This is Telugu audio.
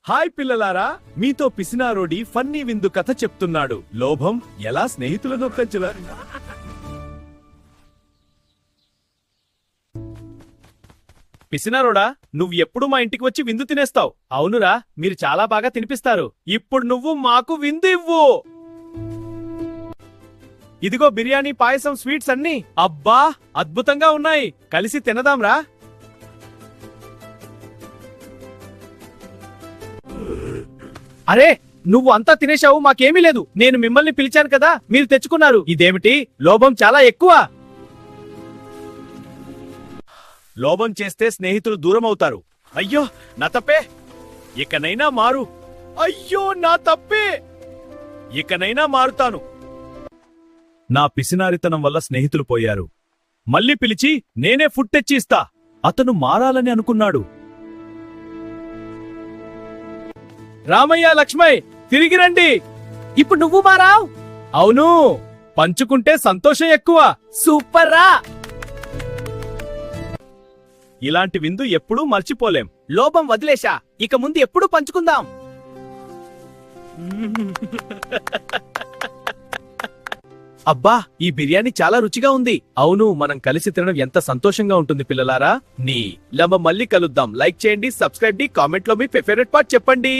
హాయ్ పిల్లలారా, మీతో పిసినారోడి ఫన్నీ విందు కథ చెప్తున్నాడు. లోభం ఎలా స్నేహితులను పెంచలా. పిసినారోడా, నువ్వు ఎప్పుడు మా ఇంటికి వచ్చి విందు తినేస్తావు. అవునురా, మీరు చాలా బాగా తినిపిస్తారు. ఇప్పుడు నువ్వు మాకు విందు ఇవ్వు. ఇదిగో బిర్యానీ, పాయసం, స్వీట్స్ అన్నీ. అబ్బా, అద్భుతంగా ఉన్నాయి. కలిసి తినదాంరా. అరే, నువ్వు అంతా తినేశావు, మాకేమీ లేదు. నేను మిమ్మల్ని పిలిచాను కదా, మీరు తెచ్చుకున్నారు. ఇదేమిటి, లోభం చాలా ఎక్కువ. లోభం చేస్తే స్నేహితులు దూరం అవుతారు. అయ్యో నా తప్పే, ఇకనైనా మారు. అయ్యో నా తప్పే, ఇకనైనా మారుతాను. నా పిసినారితనం వల్ల స్నేహితులు పోయారు. మళ్ళీ పిలిచి నేనే ఫుడ్ తెచ్చి ఇస్తా. అతను మారాలని అనుకున్నాడు. రామయ్య, లక్ష్మయ్య, తిరిగి రండి. ఇప్పుడు నువ్వు మారావు. అవును, పంచుకుంటే సంతోషం ఎక్కువ. సూపర్ రా. ఇలాంటి విందు ఎప్పుడూ మర్చిపోలేం. లోభం వదిలేశా, ఇక ముందు ఎప్పుడూ పంచుకుందాం. అబ్బా, ఈ బిర్యానీ చాలా రుచిగా ఉంది. అవును, మనం కలిసి తినడం ఎంత సంతోషంగా ఉంటుంది పిల్లలారా. మళ్ళీ కలుద్దాం. లైక్ చేయండి, సబ్స్క్రైబ్ డి, కామెంట్ లో మీ ఫేవరెట్ పార్ట్ చెప్పండి.